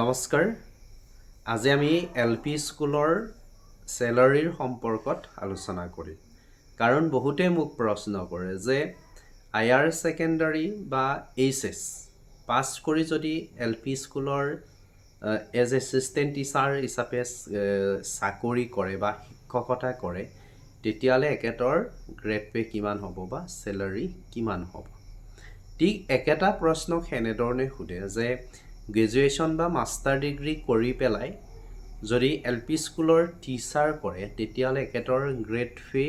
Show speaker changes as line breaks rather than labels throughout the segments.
নমস্কাৰ আজি আমি এলপি স্কুলৰ স্যালাৰিৰ সম্পৰ্কত আলোচনা কৰিম কাৰণ বহুতে মোক প্ৰশ্ন কৰে যে হায়াৰ সেকেন্ডাৰী বা এইচএস পাছ কৰি যদি এলপি স্কুলৰ এজ এছিষ্টেণ্ট টিচাৰ হিচাপে চাকৰি কৰে বা শিক্ষকতা কৰে তেতিয়ালে একেটাৰ গ্ৰেড পে কিমান হ'ব বা স্যালাৰি কিমান হ'ব ঠিক একেটা প্ৰশ্নক হেনেধৰণে সোধে যে গ্ৰেজুৱেশ্যন বা মাষ্টাৰ ডিগ্ৰী কৰি পেলাই যদি এলপি স্কুলৰ টিচাৰ কৰে তেতিয়ালে একেটাৰ গ্ৰেড পে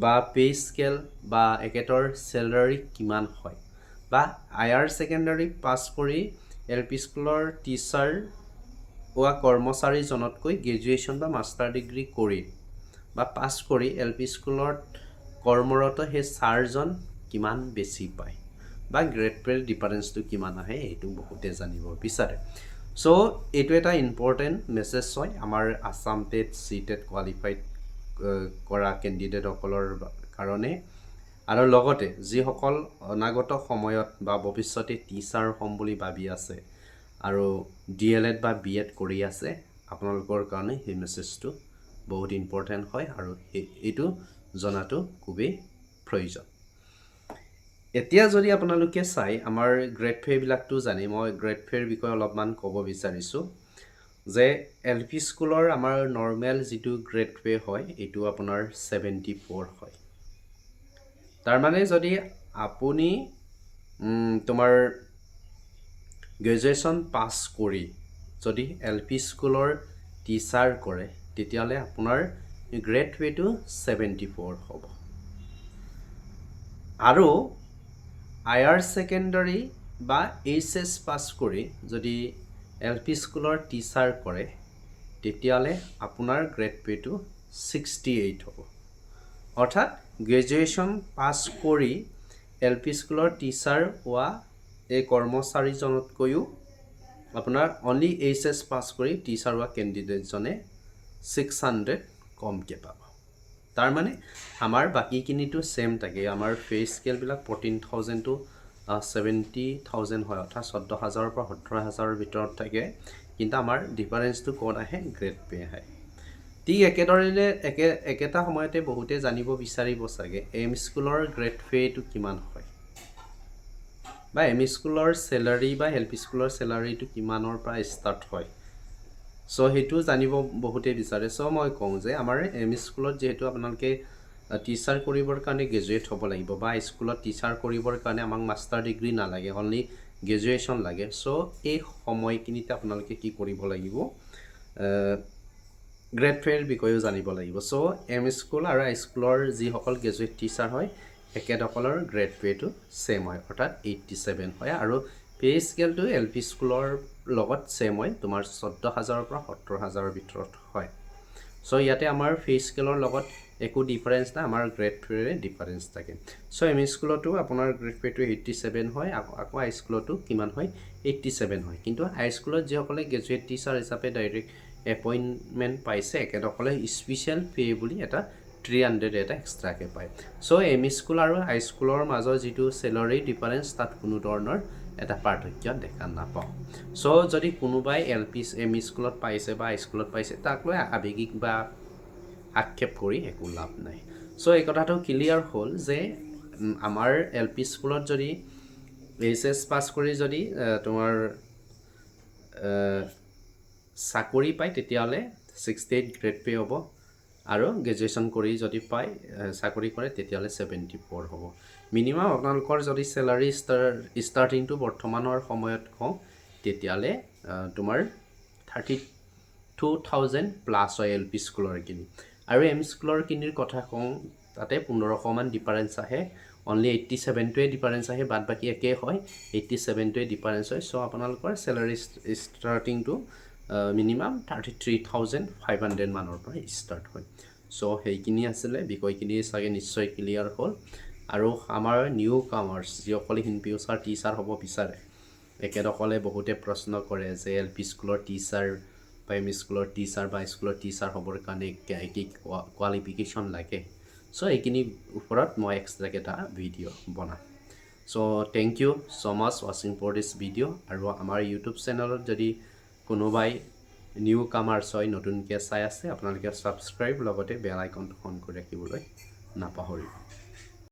বা পে স্কেল বা একেটাৰ স্যালাৰি কিমান হয় বা হায়াৰ সেকেন্ডাৰী পাছ কৰি এলপি স্কুলৰ টিচাৰ হোৱা কৰ্মচাৰীজনতকৈ গ্ৰেজুৱেশ্যন বা মাষ্টাৰ ডিগ্ৰী কৰি বা পাছ কৰি এলপি স্কুলত কৰ্মৰত সেই ছাৰজন কিমান বেছি পায় বা গ্ৰেড পে ডিফাৰেন্সটো কিমান আহে এইটো বহুতে জানিব বিচাৰে সো এইটো এটা ইম্পৰ্টেন্ট মেছেজ হয় আমাৰ আসাম টেট সি টেট কোৱালিফাইড কৰা ক্যান্ডিডেটসকলৰ কাৰণে আৰু লগতে যিসকল অনাগত সময়ত বা ভৱিষ্যতে টিচাৰ হ'ম বুলি ভাবি আছে আৰু ডিএলএড বা বিএড কৰি আছে আপোনালোকৰ কাৰণে এই মেছেজটো বহুত ইম্পৰ্টেন্ট হয় আৰু এইটো জনাটো খুবেই প্ৰয়োজন এতিয়া যদি আপোনালোকে চাই আমাৰ গ্ৰেড পে বিলাকটো জানি মই গ্ৰেড পেৰ বিষয়ে অলপমান ক'ব বিচাৰিছো যে এলপি স্কুলৰ আমাৰ নৰ্মেল যেটো গ্ৰেড পে হয় এটো আপোনাৰ 74 হয় তাৰ মানে যদি আপুনি তোমাৰ গ্ৰেজুৱেশ্যন পাছ কৰি যদি এলপি স্কুলৰ টিচাৰ কৰে তেতিয়ালে আপোনাৰ গ্ৰেড পেটো 74 হ'ব আৰু হায়াৰ সেকেন্ডাৰী বা এইচএস পাছ কৰি যদি এলপি স্কুলৰ টিচাৰ কৰে তেতিয়ালে আপোনাৰ গ্ৰেড পেটো 68 হ'ব অৰ্থাৎ গ্ৰেজুৱেশ্যন পাছ কৰি এলপি স্কুলৰ টিচাৰ হোৱা এই কৰ্মচাৰীজনতকৈও আপোনাৰ অনলি এইচএস পাছ কৰি টিচাৰ হোৱা ক্যান্ডিডেটজনে 600 কমকে পাব তাৰ মানে আমাৰ বাকিখিনিটো সেম থাকে আমাৰ পে স্কেল বিলাক 14000 টু 70000 হয় অৰ্থাৎ 14000 পৰা 18000 ভিতৰত থাকে কিন্তু আমাৰ ডিফাৰেন্সটো কোন আহে গ্ৰেড পে আহে ঠিক একেদৰে একেটা সময়তে বহুতে জানিব বিচাৰিব চাগে এম স্কুলৰ গ্ৰেড পেটো কিমান হয় বা এম স্কুলৰ স্যালাৰি বা এলপি স্কুলৰ স্যালাৰিটো কিমানৰ পৰা ষ্টাৰ্ট হয় সো হেতু জানিব বহুতে বিচাৰে সো মই কওঁ যে আমাৰ এম স্কুলত যেহেতু আপোনালোকে টিচাৰ কৰিবৰ কাৰণে গ্ৰেজুৱেট হ'ব লাগিব বা স্কুলত টিচাৰ কৰিবৰ কাৰণে আমাক মাষ্টাৰ ডিগ্ৰী নালাগে অনলি গ্ৰেজুৱেশ্যন লাগে সো এই সময়খিনিতে আপোনালোকে কি কৰিব লাগিব গ্ৰেড পেৰ বিষয়ে জানিব লাগিব সো এম স্কুল আৰু হাই স্কুলৰ যিসকল গ্ৰেজুৱেট টিচাৰ হয় একেদকলৰ গ্ৰেড পেটো সেম হয় অৰ্থাৎ 87 হয় আৰু পে স্কেলটো এলপি স্কুলৰ লগত সেম হয় তোমাৰ 14000 পৰা 70000 ভিতৰত হয় সো ইয়াতে আমাৰ পে স্কেলৰ লগত একো ডিফাৰেন্স না আমাৰ গ্ৰেড পেৰে ডিফাৰেন্স থাকে সো এম স্কুলতো আপোনাৰ গ্ৰেড পেটো 87 হয় আকৌ হাই স্কুলতো কিমান হয় 87 হয় কিন্তু হাই স্কুলত যিসকলে গ্ৰেজুৱেট টিচাৰ হিচাপে ডাইৰেক্ট এপইন্টমেন্ট পাইছে একেদকলে স্পেশাল পে বুলি এটা 300 এটা এক্সট্ৰাকে পায় সো এম স্কুল আৰু হাই স্কুলৰ মাজৰ যেটো স্যালাৰি ডিফাৰেন্স তাত কোনো ধৰণৰ এটা পাৰ্থক্য দেখা নাপাওঁ সো যদি কোনোবাই এলপি এম স্কুলত পাইছে বা হাই স্কুলত পাইছে তাক লৈ আবেগিক বা আক্ষেপ কৰি একো লাভ নাই সো এই কথাটো ক্লিয়াৰ হ'ল যে আমাৰ এলপি স্কুলত যদি এইচএস পাছ কৰি যদি তোমাৰ চাকৰি পায় তেতিয়ালে 68 গ্ৰেড পে হ'ব আৰু গ্ৰেজুৱেশ্যন কৰি যদি পায় চাকৰি কৰে তেতিয়ালে 74 হ'ব মিনিমাম আপোনালোকৰ যদি স্যালাৰি ষ্টাৰ্টিংটো বৰ্তমানৰ সময়ত কওঁ তেতিয়ালে তোমাৰ 32000 প্লাস হয় এলপি স্কুলৰ কিনি আৰু এম স্কুলৰ কিনিৰ কথা কওঁ তাতে 1500 মান ডিফাৰেন্স আহে অনলি 87 টোৱে ডিফাৰেন্স আহে বাদ বাকি একে হয় 87 টোৱে ডিফাৰেন্স হয় সো আপোনালোকৰ স্যালাৰি ষ্টাৰ্টিংটো মিনিমাম 33500 মানৰ পৰা ষ্টাৰ্ট হয় সো হেইখিনি আছিল বিষয়খিনি সাগে নিশ্চয় ক্লিয়াৰ হ'ল আৰু আমাৰ নিউ কামাৰ্স যিসকলে ইন ফিউচাৰ টিচাৰ হ'ব বিচাৰে একেদকলে বহুতে প্ৰশ্ন কৰে যে এলপি স্কুলৰ টিচাৰ বা এম স্কুলৰ টিচাৰ বা স্কুলৰ টিচাৰ হ'বৰ কাৰণে কি কোৱালিফিকেশন লাগে সো এইখিনি ওপৰত মই এক্সট্ৰা এটা ভিডিঅ' বনাম চ' থেংক ইউ ছ' মাছ ৱাচিং ফৰ দিছ ভিডিঅ' আৰু আমাৰ ইউটিউব চেনেলত যদি কোনোবাই নিউ কামাৰ্ছ হয় নতুনকৈ চাই আছে আপোনালোকে ছাবস্ক্ৰাইব লগতে বেল আইকনটো অন কৰি ৰাখিবলৈ নাপাহৰিব